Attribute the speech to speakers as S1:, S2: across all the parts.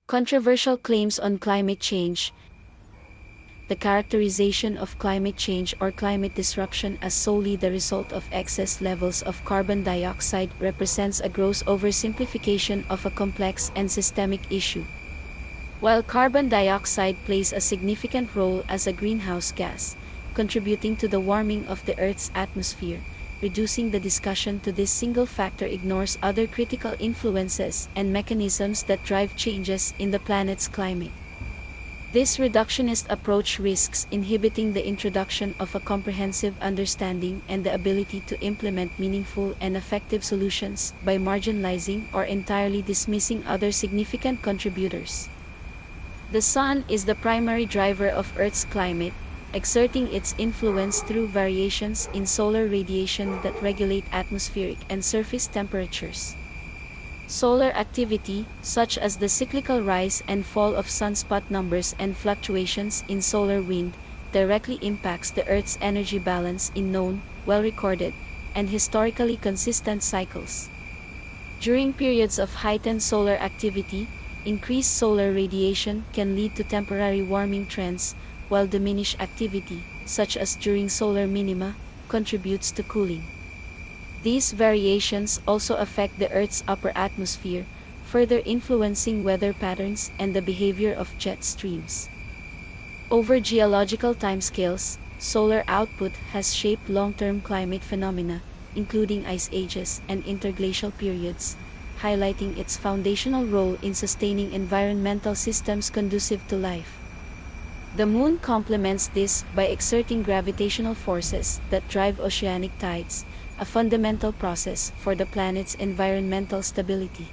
S1: Controversial claims on climate change. The characterization of climate change or climate disruption as solely the result of excess levels of carbon dioxide represents a gross oversimplification of a complex and systemic issue. While carbon dioxide plays a significant role as a greenhouse gas, contributing to the warming of the Earth's atmosphere, reducing the discussion to this single factor ignores other critical influences and mechanisms that drive changes in the planet's climate. This reductionist approach risks inhibiting the introduction of a comprehensive understanding and the ability to implement meaningful and effective solutions by marginalizing or entirely dismissing other significant contributors. The Sun is the primary driver of Earth's climate, exerting its influence through variations in solar radiation that regulate atmospheric and surface temperatures. Solar activity, such as the cyclical rise and fall of sunspot numbers and fluctuations in solar wind, directly impacts the Earth's energy balance in known, well-recorded, and historically consistent cycles. During periods of heightened solar activity, increased solar radiation can lead to temporary warming trends, while diminished activity, such as during solar minima, contributes to cooling. These variations also affect the Earth's upper atmosphere, further influencing weather patterns and the behavior of jet streams. Over geological timescales, solar output has shaped long-term climate phenomena, including ice ages and interglacial periods, highlighting its foundational role in sustaining environmental systems conducive to life. The Moon complements this by exerting gravitational forces that drive oceanic tides, a fundamental process for the planet's environmental stability.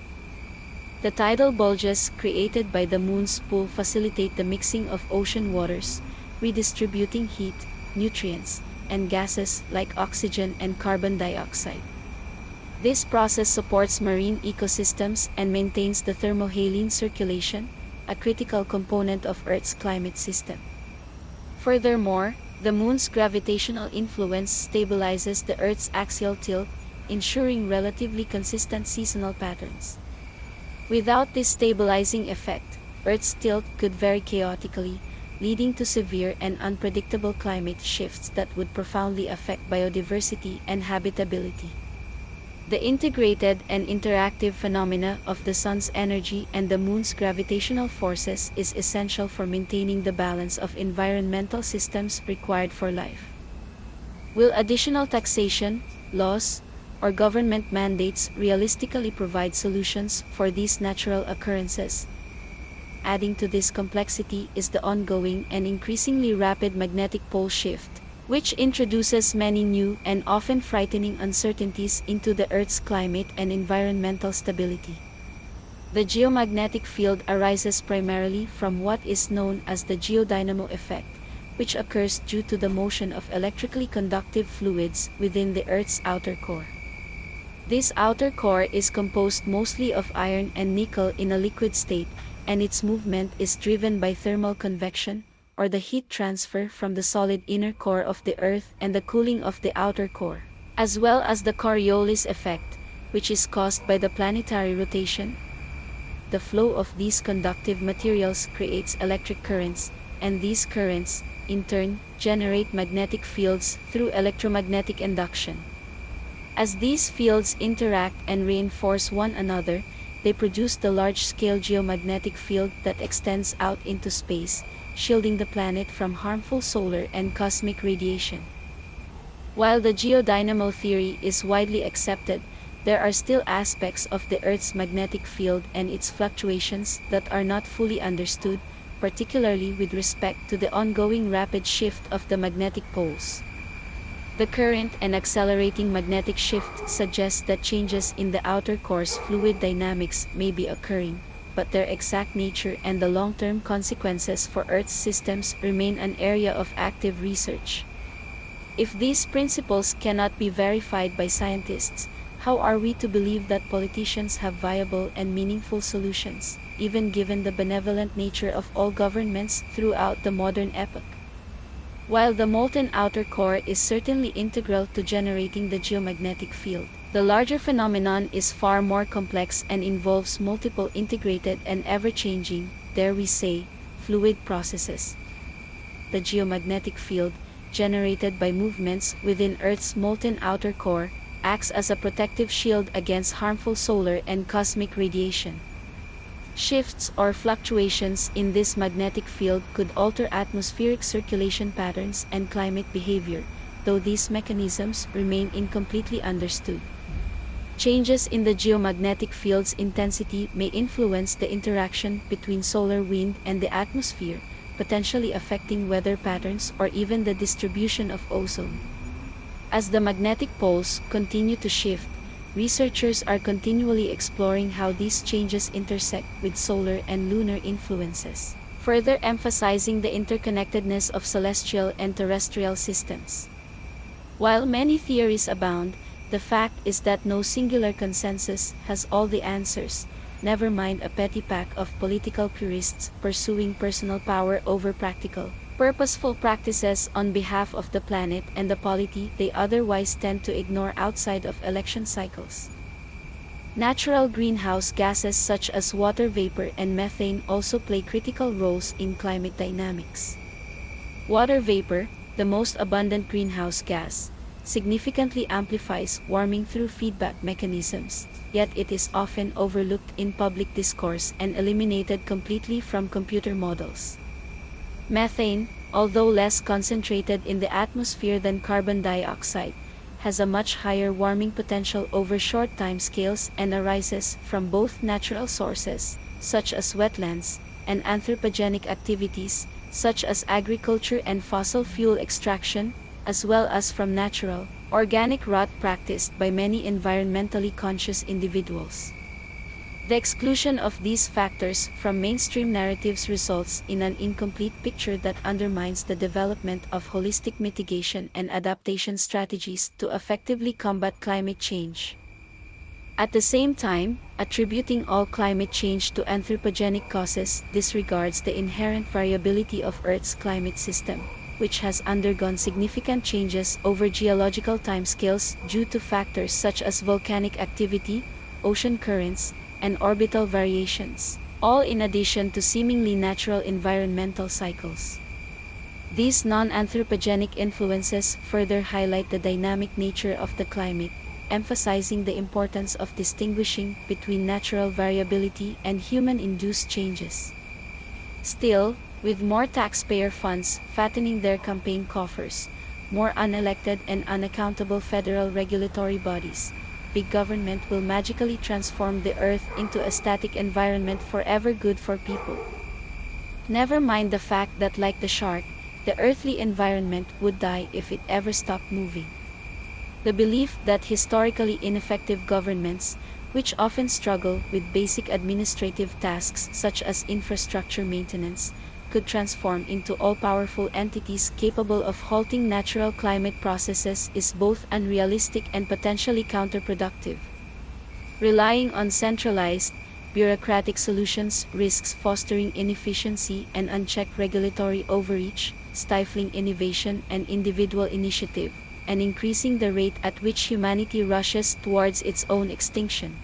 S1: The tidal bulges created by the Moon's pull facilitate the mixing of ocean waters, redistributing heat, nutrients, and gases like oxygen and carbon dioxide. This process supports marine ecosystems and maintains the thermohaline circulation, a critical component of Earth's climate system. Furthermore, the Moon's gravitational influence stabilizes the Earth's axial tilt, ensuring relatively consistent seasonal patterns. Without this stabilizing effect, Earth's tilt could vary chaotically, leading to severe and unpredictable climate shifts that would profoundly affect biodiversity and habitability. The integrated and interactive phenomena of the Sun's energy and the Moon's gravitational forces is essential for maintaining the balance of environmental systems required for life. Will additional taxation, laws, or government mandates realistically provide solutions for these natural occurrences? Adding to this complexity is the ongoing and increasingly rapid magnetic pole shift, which introduces many new and often frightening uncertainties into the Earth's climate and environmental stability. The geomagnetic field arises primarily from what is known as the geodynamo effect, which occurs due to the motion of electrically conductive fluids within the Earth's outer core. This outer core is composed mostly of iron and nickel in a liquid state, and its movement is driven by thermal convection, or the heat transfer from the solid inner core of the Earth and the cooling of the outer core, as well as the Coriolis effect, which is caused by the planetary rotation. The flow of these conductive materials creates electric currents, and these currents, in turn, generate magnetic fields through electromagnetic induction. As these fields interact and reinforce one another, they produce the large-scale geomagnetic field that extends out into space, shielding the planet from harmful solar and cosmic radiation. While the geodynamo theory is widely accepted, there are still aspects of the Earth's magnetic field and its fluctuations that are not fully understood, particularly with respect to the ongoing rapid shift of the magnetic poles. The current and accelerating magnetic shift suggests that changes in the outer core's fluid dynamics may be occurring, but their exact nature and the long-term consequences for Earth's systems remain an area of active research. If these principles cannot be verified by scientists, how are we to believe that politicians have viable and meaningful solutions, even given the benevolent nature of all governments throughout the modern epoch? While the molten outer core is certainly integral to generating the geomagnetic field, The larger phenomenon is far more complex and involves multiple integrated and ever-changing, dare we say, fluid processes. The geomagnetic field, generated by movements within Earth's molten outer core, acts as a protective shield against harmful solar and cosmic radiation. Shifts or fluctuations in this magnetic field could alter atmospheric circulation patterns and climate behavior, though these mechanisms remain incompletely understood. Changes in the geomagnetic field's intensity may influence the interaction between solar wind and the atmosphere, potentially affecting weather patterns or even the distribution of ozone. As the magnetic poles continue to shift, researchers are continually exploring how these changes intersect with solar and lunar influences, further emphasizing the interconnectedness of celestial and terrestrial systems. While many theories abound, the fact is that no singular consensus has all the answers, never mind a petty pack of political purists pursuing personal power over practical, purposeful practices on behalf of the planet and the polity they otherwise tend to ignore outside of election cycles. Natural greenhouse gases such as water vapor and methane also play critical roles in climate dynamics. Water vapor, the most abundant greenhouse gas, significantly amplifies warming through feedback mechanisms, yet it is often overlooked in public discourse and eliminated completely from computer models. Methane, although less concentrated in the atmosphere than carbon dioxide, has a much higher warming potential over short time scales and arises from both natural sources, such as wetlands, and anthropogenic activities, such as agriculture and fossil fuel extraction, as well as from natural, organic rot practiced by many environmentally conscious individuals. The exclusion of these factors from mainstream narratives results in an incomplete picture that undermines the development of holistic mitigation and adaptation strategies to effectively combat climate change. At the same time, attributing all climate change to anthropogenic causes disregards the inherent variability of Earth's climate system, which has undergone significant changes over geological timescales due to factors such as volcanic activity, ocean currents, and orbital variations, all in addition to seemingly natural environmental cycles. These non-anthropogenic influences further highlight the dynamic nature of the climate, emphasizing the importance of distinguishing between natural variability and human-induced changes. Still, with more taxpayer funds fattening their campaign coffers, more unelected and unaccountable federal regulatory bodies, big government will magically transform the Earth into a static environment forever good for people. Never mind the fact that, like the shark, the earthly environment would die if it ever stopped moving. The belief that historically ineffective governments, which often struggle with basic administrative tasks such as infrastructure maintenance, could transform into all-powerful entities capable of halting natural climate processes is both unrealistic and potentially counterproductive. Relying on centralized, bureaucratic solutions risks fostering inefficiency and unchecked regulatory overreach, stifling innovation and individual initiative, and increasing the rate at which humanity rushes towards its own extinction.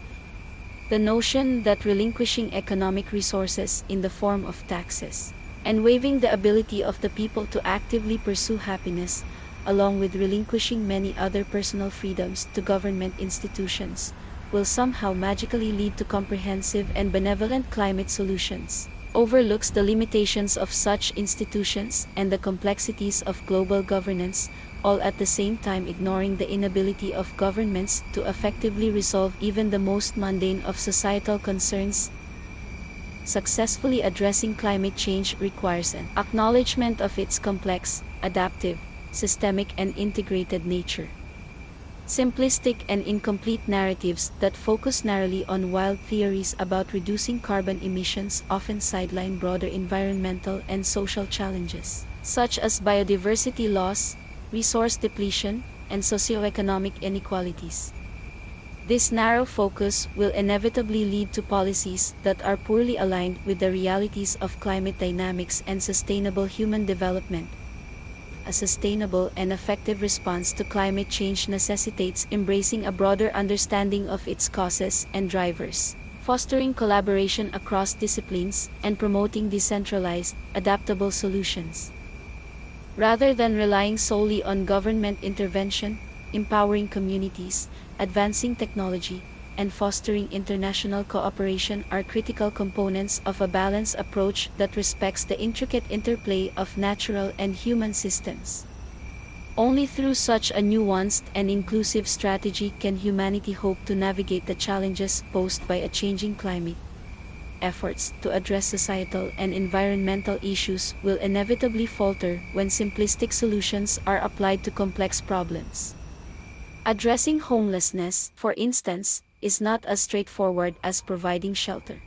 S1: The notion that relinquishing economic resources in the form of taxes and waiving the ability of the people to actively pursue happiness, along with relinquishing many other personal freedoms to government institutions, will somehow magically lead to comprehensive and benevolent climate solutions, overlooks the limitations of such institutions and the complexities of global governance, all at the same time ignoring the inability of governments to effectively resolve even the most mundane of societal concerns. Successfully addressing climate change requires an acknowledgement of its complex, adaptive, systemic and integrated nature. Simplistic and incomplete narratives that focus narrowly on wild theories about reducing carbon emissions often sideline broader environmental and social challenges, such as biodiversity loss, resource depletion, and socioeconomic inequalities. This narrow focus will inevitably lead to policies that are poorly aligned with the realities of climate dynamics and sustainable human development. a sustainable and effective response to climate change necessitates embracing a broader understanding of its causes and drivers, fostering collaboration across disciplines, and promoting decentralized, adaptable solutions. Rather than relying solely on government intervention, empowering communities, advancing technology, and fostering international cooperation are critical components of a balanced approach that respects the intricate interplay of natural and human systems. Only through such a nuanced and inclusive strategy can humanity hope to navigate the challenges posed by a changing climate. Efforts to address societal and environmental issues will inevitably falter when simplistic solutions are applied to complex problems. Addressing homelessness, for instance, is not as straightforward as providing shelter.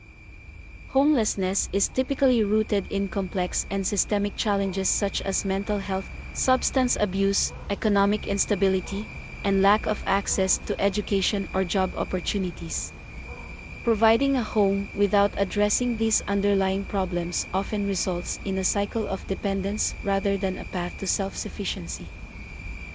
S1: Homelessness is typically rooted in complex and systemic challenges such as mental health, substance abuse, economic instability, and lack of access to education or job opportunities. Providing a home without addressing these underlying problems often results in a cycle of dependence rather than a path to self-sufficiency.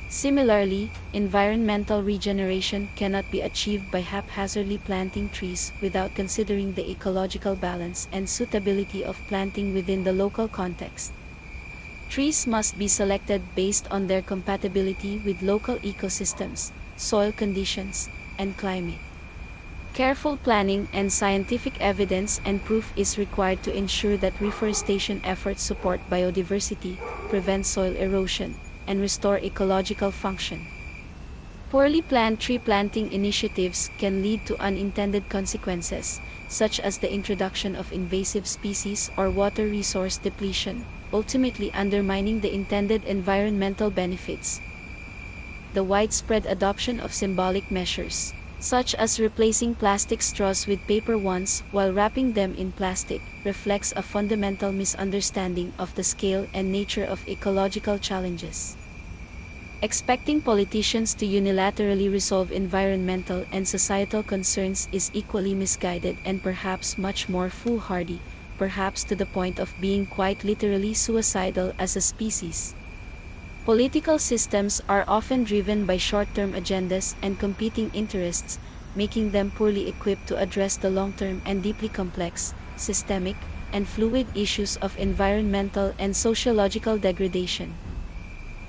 S1: Similarly, environmental regeneration cannot be achieved by haphazardly planting trees without considering the ecological balance and suitability of planting within the local context. Trees must be selected based on their compatibility with local ecosystems, soil conditions, and climate. Careful planning and scientific evidence and proof is required to ensure that reforestation efforts support biodiversity, prevent soil erosion, and restore ecological function. Poorly planned tree planting initiatives can lead to unintended consequences, such as the introduction of invasive species or water resource depletion, ultimately undermining the intended environmental benefits. The widespread adoption of symbolic measures, such as replacing plastic straws with paper ones while wrapping them in plastic, reflects a fundamental misunderstanding of the scale and nature of ecological challenges. Expecting politicians to unilaterally resolve environmental and societal concerns is equally misguided and perhaps much more foolhardy, perhaps to the point of being quite literally suicidal as a species. Political systems are often driven by short-term agendas and competing interests, making them poorly equipped to address the long-term and deeply complex, systemic, and fluid issues of environmental and sociological degradation.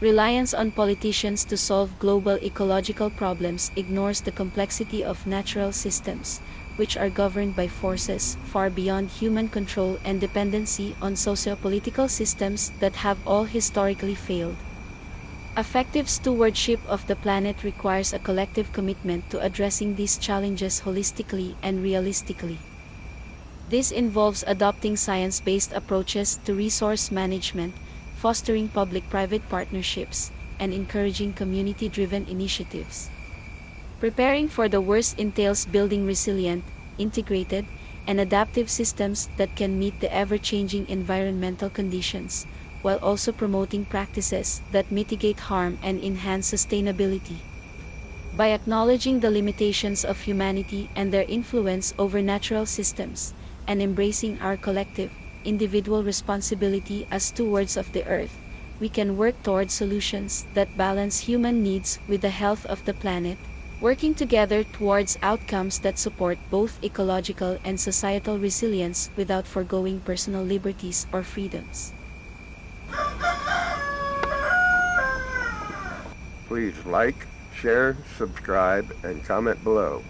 S1: Reliance on politicians to solve global ecological problems ignores the complexity of natural systems, which are governed by forces far beyond human control and dependency on socio-political systems that have all historically failed. Effective stewardship of the planet requires a collective commitment to addressing these challenges holistically and realistically. This involves adopting science-based approaches to resource management, fostering public-private partnerships, and encouraging community-driven initiatives. Preparing for the worst entails building resilient, integrated, and adaptive systems that can meet the ever-changing environmental conditions, while also promoting practices that mitigate harm and enhance sustainability. By acknowledging the limitations of humanity and their influence over natural systems, and embracing our collective, individual responsibility as stewards of the earth, we can work toward solutions that balance human needs with the health of the planet, working together towards outcomes that support both ecological and societal resilience without foregoing personal liberties or freedoms.
S2: Please like, share, subscribe, and comment below.